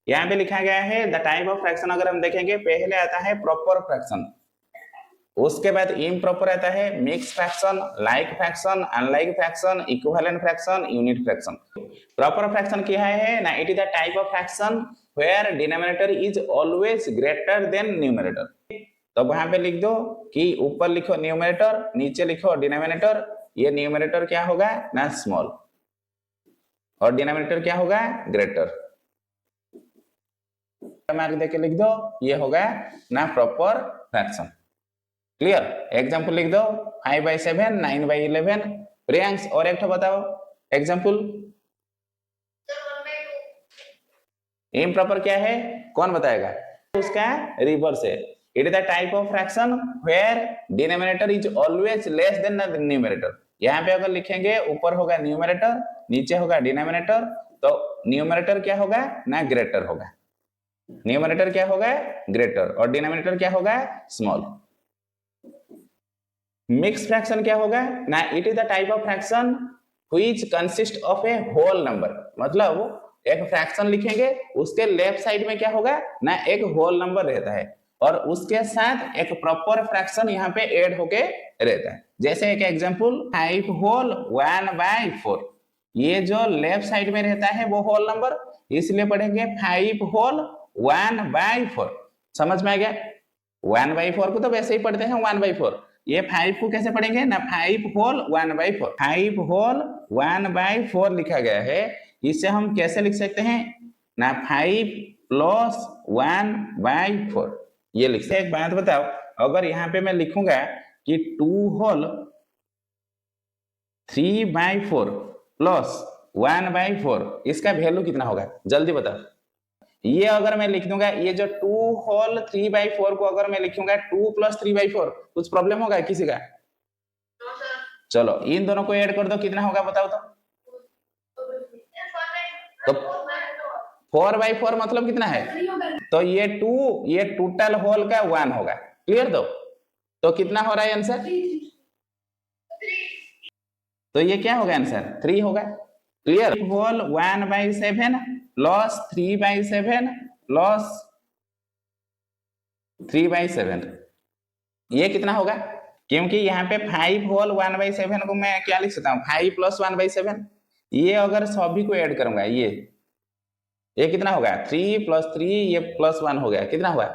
यहाँ पे लिखा गया है द टाइप ऑफ फ्रैक्शन। अगर हम देखेंगे पहले आता है प्रॉपर फ्रैक्शन, उसके बाद इम्प्रॉपर आता है mix fraction, like fraction, unlike fraction, equivalent fraction, unit fraction. Proper fraction क्या है ना, it is the type of fraction where denominator is always greater than numerator. तो वहां पे लिख दो कि ऊपर लिखो न्यूमरेटर, नीचे लिखो डिनोमिनेटर। ये न्यूमरेटर क्या होगा ना स्मॉल, और डिनोमिनेटर क्या होगा ग्रेटर। मार्क देके लिख दो, ये होगा ना प्रॉपर फ्रैक्शन। क्लियर? एग्जाम्पल लिख दो 5/7, 9/11। प्रियांश और एक बताओ एग्जाम्पल। इम्प्रॉपर क्या है, कौन बताएगा? उसका रिवर्स है। It is the type of fraction where denominator is always less than the numerator. यहाँ पे अगर लिखेंगे ऊपर होगा न्यूमरेटर, नीचे होगा डिनोमिनेटर, तो न्यूमरेटर क्या होगा ना ग्रेटर होगा। न्यूमरेटर क्या होगा ग्रेटर, और डिनोमिनेटर क्या होगा स्मॉल। मिक्स फ्रैक्शन क्या होगा ना, it is the type of fraction which consist of a whole number. मतलब एक फ्रैक्शन लिखेंगे, उसके लेफ्ट साइड में क्या होगा ना एक होल नंबर रहता है, और उसके साथ एक प्रॉपर फ्रैक्शन यहाँ पे ऐड होके रहता है। जैसे एक एग्जांपल 5 होल 1/4। ये जो लेफ्ट साइड में रहता है वो होल नंबर, इसलिए पढ़ेंगे 5 होल 1/4। समझ में आ गया? 1/4 को तो वैसे ही पढ़ते हैं 1/4। ये 5 को कैसे पढ़ेंगे ना 5 होल 1/4। 5 होल 1/4 लिखा गया है, इसे हम कैसे लिख सकते हैं ना 5 प्लस 1/4 ये लिख सकते हैं। एक बात बताओ, अगर यहाँ पे मैं लिखूंगा कि 2 होल 3/4 प्लस 1/4, इसका वैल्यू कितना होगा जल्दी बताओ। ये अगर मैं लिख दूंगा, ये जो 2 होल 3/4 को अगर मैं लिखूंगा 2 प्लस 3/4, कुछ प्रॉब्लम होगा किसी का? चलो इन दोनों को ऐड कर दो, कितना होगा बताओ तो। 4/4 मतलब कितना है, तो ये 2, ये टोटल होल का 1 होगा। क्लियर? तो कितना हो रहा है आंसर? तो ये क्या होगा आंसर 3 होगा। क्लियर? होल 1/7 प्लस 3/7 प्लस 3/7, ये कितना होगा? क्योंकि यहाँ पे 5 होल 1/7 को मैं क्या लिख सकता हूँ 5 प्लस 1/7। ये अगर सभी को ऐड करूंगा, ये कितना होगा 3 प्लस 3, ये प्लस 1 हो गया, कितना हुआ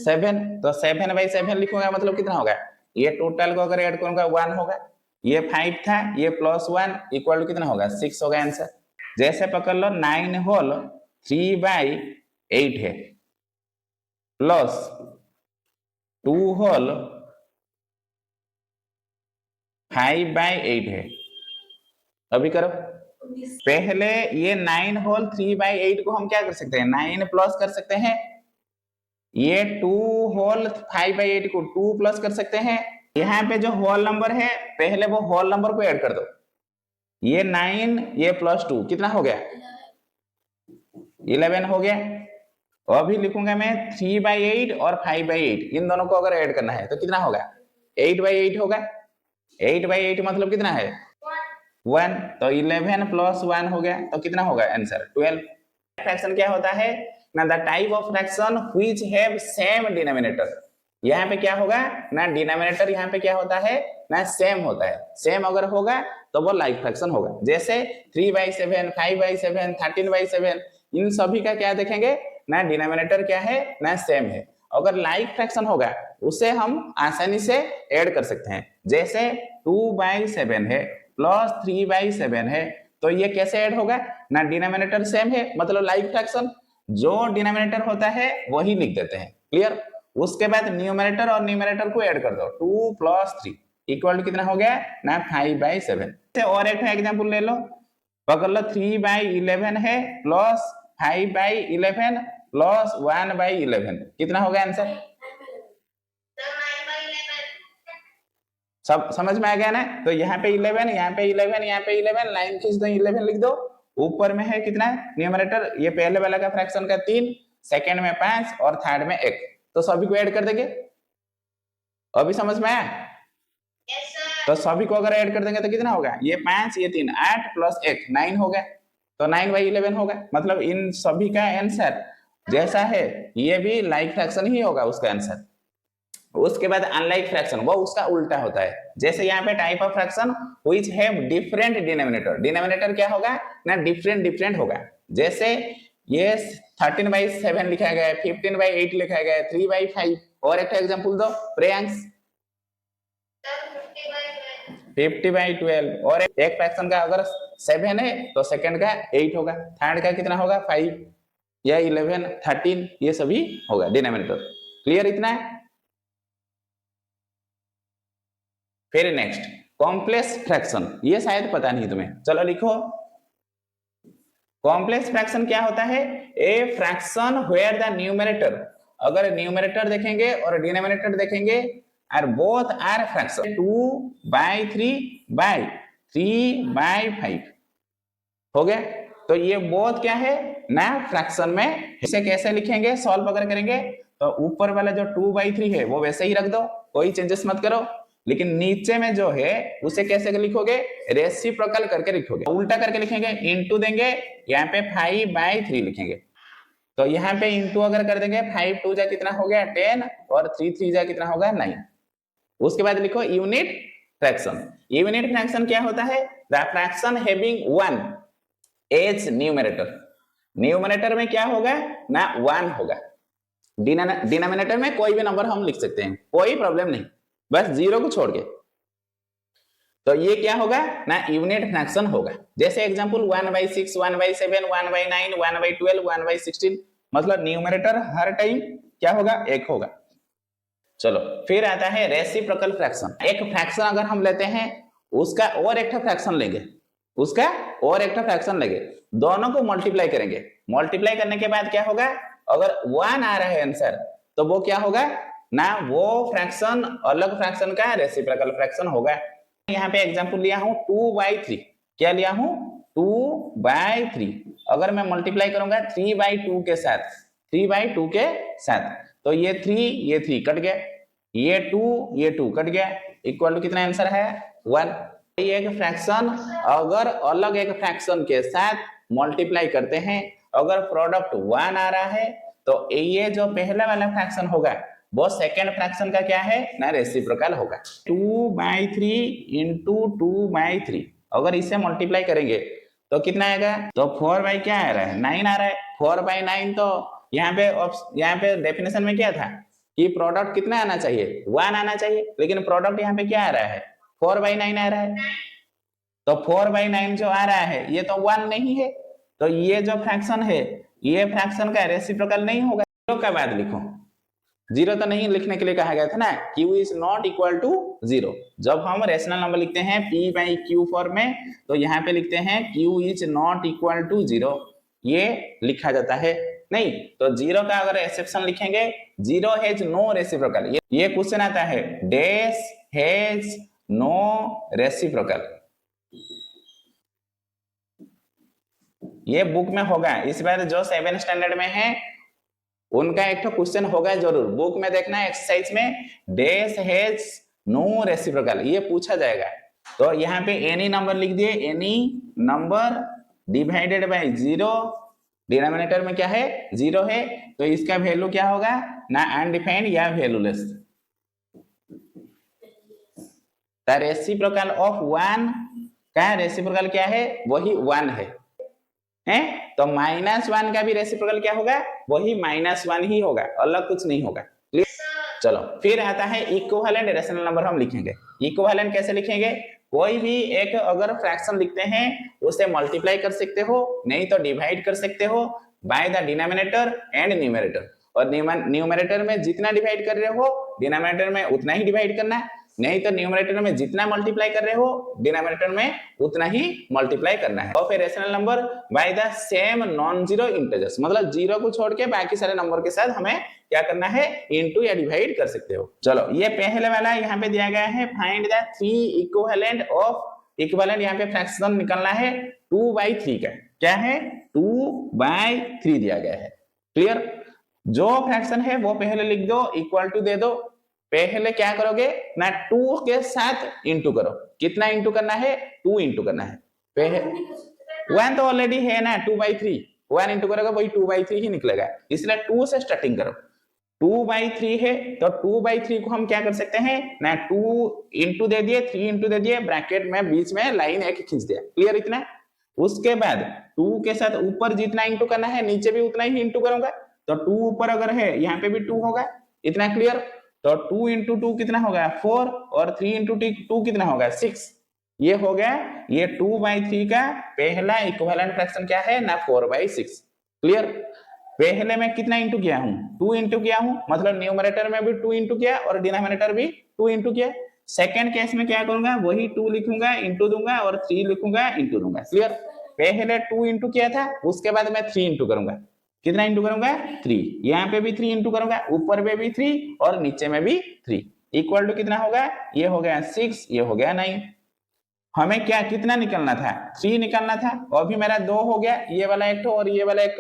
7। तो 7/7 लिखूंगा मतलब कितना होगा, ये टोटल को अगर ऐड करूंगा 1 होगा। ये 5 था, ये प्लस 1 इक्वल टू कितना होगा 6 होगा आंसर। जैसे पकड़ लो 9 होल 3/8 है प्लस 2 होल 5/8 है। अभी करो पहले, ये 9 होल 3/8 को हम क्या कर सकते हैं 9 प्लस कर सकते हैं। ये 2 होल 5/8 को 2 प्लस कर सकते हैं। यहाँ पे जो होल नंबर है पहले वो होल नंबर को ऐड कर दो। ये 9 ये प्लस 2 कितना हो गया 11 हो गया। अभी लिखूंगा मैं 3/8 और 5/8, इन दोनों को अगर ऐड करना है तो कितना होगा 8/8 होगा। 8/8 मतलब कितना है 1, तो 11 प्लस 1 हो गया, तो कितना होगा आंसर 12। फ्रैक्शन क्या होता है ना, the type of fraction which have same denominator. यहाँ पे क्या होगा ना डिनोमिनेटर यहाँ पे क्या होता है ना सेम होता है। सेम अगर होगा तो वो लाइक फ्रैक्शन होगा। जैसे 3/7, 5/7, 13/7, इन सभी का क्या देखेंगे ना डिनोमिनेटर क्या है ना सेम है। अगर लाइक फ्रैक्शन होगा उसे हम आसानी से ऐड कर सकते हैं। जैसे 2/7 है प्लस 3/7 है, तो ये कैसे ऐड होगा ना डिनोमिनेटर सेम है मतलब लाइक फ्रैक्शन, जो डिनोमिनेटर होता है वही लिख देते हैं। क्लियर? उसके बाद न्यूमरेटर और न्यूमरेटर को ऐड कर दो, 2 प्लस 3 इक्वल टू कितना हो गया ना 5/7। और एक एग्जांपल ले लो, पकड़ लो 3/11 है प्लस 5/11 प्लस 1/11, कितना होगा आंसर? सब समझ में आ गया ना? तो यहाँ पे 11, यहाँ पे 11, यहाँ पे 11, लाइन खींच दो 11 लिख दो। ऊपर में है कितना न्यूमरेटर, ये पहले वाला का फ्रैक्शन का 3, सेकंड में 5 और थर्ड में 1, तो सभी को ऐड कर देंगे। अभी समझ में आया? तो सभी को अगर ऐड कर देंगे तो कितना होगा, ये 5 ये 3, 8 प्लस 1 9 हो गया, तो 9/11 होगा। मतलब इन सभी का आंसर जैसा है ये भी लाइक फ्रैक्शन ही होगा उसका आंसर। उसके बाद अनलाइक फ्रैक्शन वो उसका उल्टा होता है। जैसे यहाँ पे type of fraction which have different denominator, denominator क्या होगा ना, डिफरेंट डिफरेंट होगा। जैसे ये 13/7 लिखा गया है, 15/8 लिखा गया है, 3/5। और एक एग्जांपल दो प्रेयांश। 50/12। और एक फ्रैक्शन का अगर 7 है तो सेकंड का 8 होगा, थर्ड का कितना होगा 5 या 11, 13, ये सभी होगा डिनोमिनेटर। क्लियर इतना है। फिर नेक्स्ट कॉम्प्लेक्स फ्रैक्शन, ये शायद पता नहीं तुम्हें, चलो लिखो। कॉम्प्लेक्स फ्रैक्शन क्या होता है, a fraction where the numerator, अगर न्यूमरेटर देखेंगे और डिनोमिनेटर देखेंगे आर बोथ आर फ्रैक्शन 2/3/3/5 हो गया। तो ये बोथ क्या है ना फ्रैक्शन में। इसे कैसे लिखेंगे, सॉल्व अगर करेंगे तो ऊपर वाला जो 2/3 है वो वैसे ही रख दो, कोई चेंजेस मत करो। लेकिन नीचे में जो है उसे कैसे लिखोगे, रेसिप्रोकल करके लिखोगे, उल्टा करके लिखेंगे, इनटू देंगे, यहाँ पे 5/3 लिखेंगे। तो यहाँ पे इनटू अगर कर देंगे 5 2 जा कितना हो गया 10 और 3 3 जा कितना होगा 9। उसके बाद लिखो यूनिट फ्रैक्शन। यूनिट फ्रैक्शन क्या होता है, the fraction having 1 as numerator. Numerator में क्या होगा ना 1 होगा, डिनोमिनेटर में कोई भी नंबर हम लिख सकते हैं, कोई प्रॉब्लम नहीं, बस 0 को छोड़ के। तो ये क्या होगा ना यूनिट फ्रैक्शन होगा। जैसे एग्जांपल 1/6, 1/7, 1/9, 1/12, 1/16, मतलब न्यूमरेटर हर टाइम क्या होगा 1 होगा। चलो फिर आता है रेसिप्रोकल फ्रैक्शन। एक फ्रैक्शन अगर हम लेते हैं उसका और एक फ्रैक्शन लेंगे, उसका और एक फ्रैक्शन लेंगे, दोनों को मल्टीप्लाई करेंगे। मल्टीप्लाई करने के बाद क्या होगा, अगर 1 आ रहा है आंसर तो वो क्या होगा ना, वो फ्रैक्शन अलग फ्रैक्शन का रेसिप्रोकल फ्रैक्शन होगा। यहाँ पे एग्जांपल लिया हूं 2/3, क्या लिया हूं 2/3। अगर मैं मल्टीप्लाई करूंगा 3/2 के साथ, 3/2 के साथ, तो ये 3 ये 3 कट गया, ये 2 कट गया, इक्वल टू कितना आंसर है 1। एक फ्रैक्शन अगर अलग एक फ्रैक्शन के साथ मल्टीप्लाई करते हैं, अगर प्रोडक्ट 1 आ रहा है तो ये जो पहला वाला फ्रैक्शन होगा वो सेकेंड फ्रैक्शन का क्या है ना रेसिप्रोकल होगा। 2/3 इंटू 2/3 अगर इसे मल्टीप्लाई करेंगे तो कितना आएगा, तो 4 क्या आ रहा है 9 आ रहा है। 4/9 तो यहाँ पे डेफिनेशन में क्या था कि प्रोडक्ट कितना आना चाहिए 1 आना चाहिए, लेकिन प्रोडक्ट यहाँ पे क्या आ रहा है 4/9 आ रहा है। तो 4/9 जो आ रहा है ये तो 1 नहीं है, तो ये जो फ्रैक्शन है ये फ्रैक्शन का रेसिप्रोकल नहीं होगा। 0 का बाद लिखो, 0 तो नहीं लिखने के लिए कहा गया था ना, q is not equal to 0। जब हम रेशनल नंबर लिखते हैं p/q फॉर्म में तो यहाँ पे लिखते हैं q is not equal to 0, ये लिखा जाता है नहीं। तो 0 का अगर एक्सेप्शन लिखेंगे 0 हैज नो रेसिप्रोकल। ये क्वेश्चन आता है डैश हैज नो रेसिप्रोकल, ये बुक में होगा। इस बार जो 7 स्टैंडर्ड में है उनका एक तो क्वेश्चन होगा जरूर, बुक में देखना एक्सरसाइज में डैश हैज नो रेसिप्रोकल ये पूछा जाएगा। तो यहाँ पे एनी नंबर लिख दिए, any number divided by 0, denominator में क्या है 0 है, तो इसका वैल्यू क्या होगा ना अनडिफाइंड या वैल्यूलेस। द रेसिप्रोकल ऑफ 1 का रेसिप्रोकल क्या है, वही 1 है। तो -1 का भी रेसिप्रोकल क्या होगा, वही -1 ही होगा, अलग कुछ नहीं होगा। चलो फिर आता है इक्विवेलेंट रेशनल नंबर हम लिखेंगे। इक्विवेलेंट कैसे लिखेंगे, कोई भी एक अगर फ्रैक्शन लिखते हैं उसे मल्टीप्लाई कर सकते हो, नहीं तो डिवाइड कर सकते हो by the denominator and numerator. और न्यूमरेटर में जितना डिवाइड कर रहे हो डिनोमिनेटर में उतना ही डिवाइड करना, नहीं तो न्यूमरेटर में जितना मल्टीप्लाई कर रहे हो डिनोमिनेटर में उतना ही मल्टीप्लाई करना है। और फिर rational number by the same non zero integers, मतलब 0 को छोड़ के बाकी सारे नंबर के साथ हमें क्या करना है इनटू या डिवाइड कर सकते हो। चलो ये पहले वाला यहाँ पे दिया गया है, find the 3 equivalent of equivalent, यहाँ पे फ्रैक्शन निकलना है 2/3 का, क्या है 2/3 दिया गया है। क्लियर, जो फ्रैक्शन है वो पहले लिख दो, इक्वल टू दे दो, पहले क्या करोगे ना 2 के साथ इंटू करो, कितना इंटू करना है 2 इंटू करना है। 1 तो ऑलरेडी है ना 2/3, 1 इंटू करोगे वही 2/3 ही निकलेगा, इसलिए 2 से स्टार्टिंग करो। 2/3 है तो 2/3 को हम क्या कर सकते हैं ना, 2 इंटू दे दिए, 3 इंटू दे दिए, ब्रैकेट में बीच में लाइन एक खींच दिया, क्लियर इतना। उसके बाद 2 के साथ ऊपर जितना इंटू करना है नीचे भी उतना ही इंटू करूंगा, तो 2 ऊपर अगर है यहाँ पे भी 2 होगा, इतना क्लियर। तो 2 इंटू 2 कितना होगा 4, और 3 इंटू 2 कितना होगा 6। ये हो गया, ये 2/3 का पहला इक्विवेलेंट फ्रैक्शन क्या है ना 4/6, क्लियर। पहले में कितना इंटू किया हूं 2 इंटू किया हूं, मतलब न्यूमरेटर में भी 2 इंटू किया और डिनोमिनेटर भी 2 इंटू किया। सेकंड केस में क्या करूंगा, वही 2 लिखूंगा इंटू दूंगा और 3 लिखूंगा इंटू दूंगा, क्लियर। पहले 2 इंटू किया था, उसके बाद मैं 3 इंटू करूंगा, कितना इंटू करूंगा 3, यहाँ पे भी 3 इंटू करूंगा, ऊपर में भी 3 और नीचे में भी 3, इक्वल टू कितना होगा, ये हो गया 6, ये हो गया 9। हमें क्या कितना निकलना था 3 निकलना था, और अभी मेरा 2 हो गया, ये वाला एक और ये वाला एक।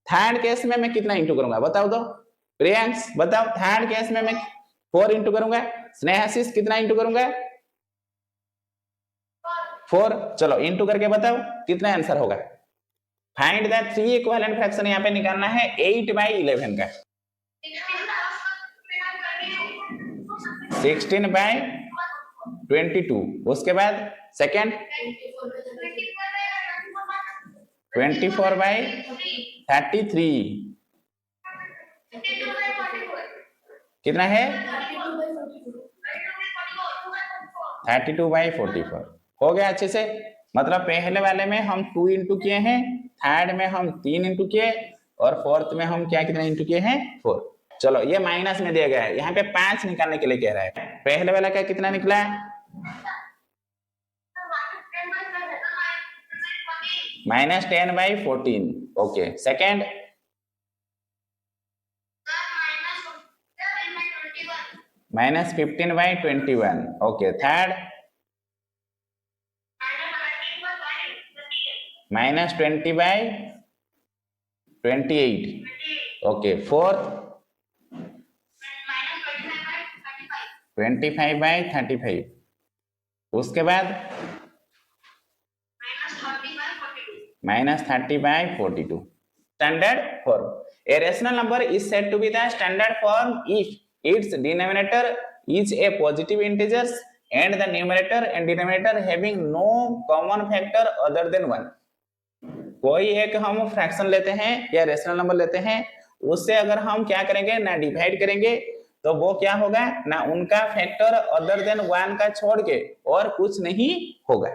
थर्ड केस में मैं कितना इंटू करूंगा बताओ तो, प्रियांश बताओ, थर्ड केस में मैं 4 इंटू करूंगा, स्नेहाशीष कितना इंटू करूंगा 4, चलो इंटू करके बताओ कितना आंसर होगा। फाइंड द 3 इक्विवेलेंट फ्रैक्शन यहाँ पे निकालना है 8/11 का, 16/22, उसके बाद सेकंड 24/33, कितना है 32/44, हो गया अच्छे से। मतलब पहले वाले में हम 2 इंटू किए हैं, थर्ड में हम 3 इंटू किए, और फोर्थ में हम क्या कितना इंटू किए हैं 4। चलो ये माइनस में दिया गया है, यहाँ पे 5 निकालने के लिए कह रहा है। पहले वाला का कितना निकला -10/14, okay. Second -15/21, okay. Third -20/28, okay. Fourth 25/35, उसके बाद -30/42। Standard form. A rational number is said to be the standard form if its denominator is a positive integer and the numerator and denominator having no common factor other than 1. कोई एक हम fraction लेते हैं या rational number लेते हैं, उससे अगर हम क्या करेंगे ना डिवाइड करेंगे, तो वो क्या होगा ना उनका फैक्टर अदर देन 1 का छोड़ के और कुछ नहीं होगा,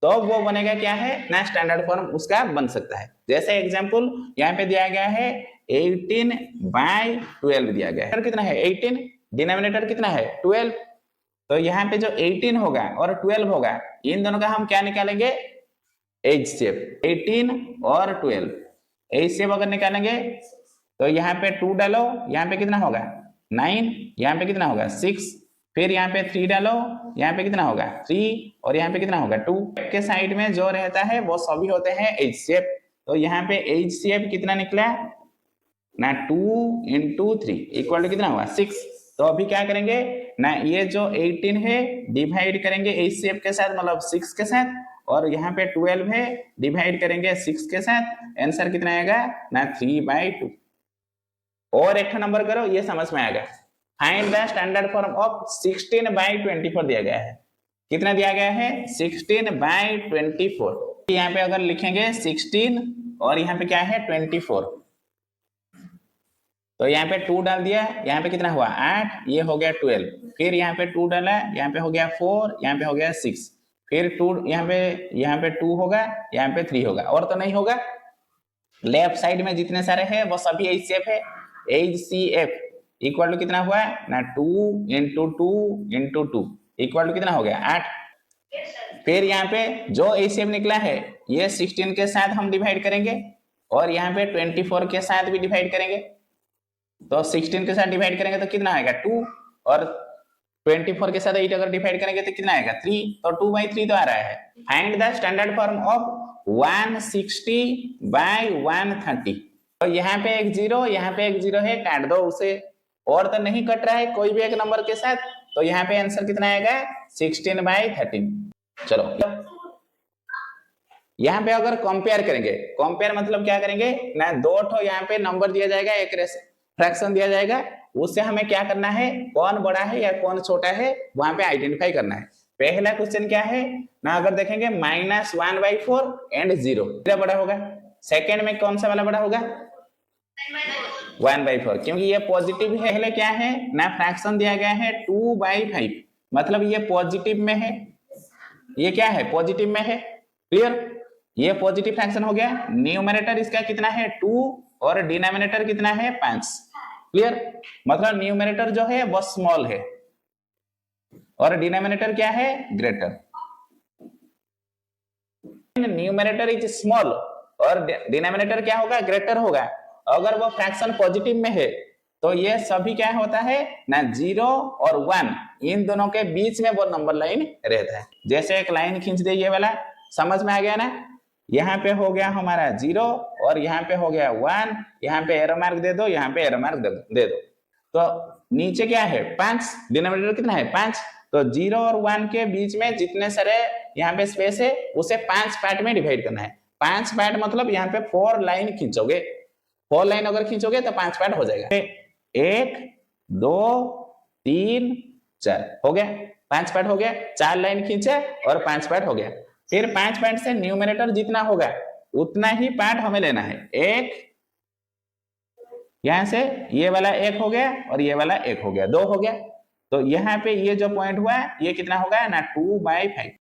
तो वो बनेगा क्या है ना स्टैंडर्ड फॉर्म उसका बन सकता है। जैसे एग्जांपल यहाँ पे दिया गया है 18/12 दिया गया है, कितना है 18, डिनोमिनेटर कितना है 12, तो यहाँ पे जो 18 होगा और 12 होगा, इन दोनों का हम क्या निकालेंगे HCF, 18 और 12 HCF अगर निकालेंगे तो यहाँ पे 2 डालो, यहाँ पे कितना होगा 9, यहाँ पे कितना होगा 6, फिर यहाँ पे 3 डालो, यहाँ पे कितना होगा 3, और यहाँ पे कितना होगा 2। के साइड में जो रहता है वो सभी होते हैं HCF, तो यहाँ पे HCF कितना निकला ना 2 इंटू 3 इक्वल टू कितना हुआ 6। तो अभी क्या करेंगे ना, ये जो 18 है डिवाइड करेंगे HCF के साथ, मतलब 6 के साथ, और यहाँ पे 12 है डिवाइड करेंगे 6 के साथ, आंसर कितना आएगा ना 3/2। और एक नंबर करो, ये समझ में आएगा। Find the standard form of 16/24 दिया गया है, कितना दिया गया है 16/24। यहाँ पे अगर लिखेंगे 16 और यहाँ पे क्या है 24, तो यहाँ पे 2 डाल दिया, यहाँ पे कितना हुआ 8, ये हो गया 12, फिर यहाँ पे 2 डाला, यहाँ पे हो गया 4, यहाँ पे हो गया 6, फिर 2 यहाँ पे 2 होगा, यहाँ पे 3 होगा, और तो नहीं होगा। लेफ्ट साइड में जितने सारे हैं वो सभी HCF है। HCF इक्वल टू कितना हुआ ना 2 इंटू 2 इंटू 2 इक्वल टू कितना हो गया 8। फिर यहाँ पे जो HCF निकला है ये 16 के साथ हम डिवाइड करेंगे, और यहाँ पे 24 के साथ भी डिवाइड करेंगे, तो 16 के साथ डिवाइड करेंगे तो कितना आएगा 2, और 24 के साथ 8 अगर डिवाइड करेंगे तो कितना आएगा 3, तो 2/3 तो आ रहा है। Find the standard form of 160/130, तो यहाँ पे एक 0, यहाँ पे एक 0 है, काट दो उसे, और तो नहीं कट रहा है कोई भी एक नंबर के साथ, तो यहाँ पे आंसर कितना आएगा 16/13। चलो यहाँ पे अगर कंपेयर करेंगे, कंपेयर मतलब क्या करेंगे ना, दो ठो यहाँ पे नंबर दिया जाएगा, एक फ्रैक्शन दिया जाएगा, उससे हमें क्या करना है, कौन बड़ा है या कौन छोटा है वहां पे आइडेंटिफाई करना है। पहला क्वेश्चन क्या है ना, अगर देखेंगे -1/4 एंड 0 क्या बड़ा होगा, सेकेंड में कौन सा वाला बड़ा होगा 1/4, क्योंकि ये पॉजिटिव है। पहले क्या है ना, फ्रैक्शन दिया गया है 2/5, मतलब ये पॉजिटिव में है, ये क्या है पॉजिटिव में है, क्लियर, ये पॉजिटिव फ्रैक्शन हो गया। न्यूमरेटर इसका कितना है 2 और डिनोमिनेटर कितना है 5, क्लियर, मतलब न्यूमरेटर जो है वो स्मॉल है और डिनोमिनेटर क्या है ग्रेटर। न्यूमरेटर इज स्मॉल और डिनोमिनेटर क्या होगा ग्रेटर होगा। अगर वो फ्रैक्शन पॉजिटिव में है तो ये सभी क्या होता है ना, 0 और 1 इन दोनों के बीच में वो नंबर लाइन रहता है। जैसे एक लाइन खींच दे, ये वाला समझ में आ गया ना, यहाँ पे हो गया हमारा 0 और यहाँ पे हो गया 1, यहाँ पे एरो मार्क दे दो, यहाँ पे एरो मार्क दे दो, तो नीचे क्या है 5, डिनोमिनेटर कितना है 5, तो 0 और 1 के बीच में जितने सारे यहाँ पे स्पेस है उसे 5 पार्ट में डिवाइड करना है। 5 पार्ट मतलब यहाँ पे 4 लाइन खींचोगे, 4 लाइन अगर खींचोगे तो 5 पार्ट हो जाएगा। 1 2 3 4 हो गया, 5 पार्ट हो गया, 4 लाइन खींचे और 5 पार्ट हो गया। फिर 5 पार्ट से न्यूमरेटर जितना होगा उतना ही पार्ट हमें लेना है। एक यहां से ये वाला 1 हो गया और ये वाला 1 हो गया, 2 हो गया, तो यहाँ पे ये जो पॉइंट हुआ ये कितना होगा ना 2/5।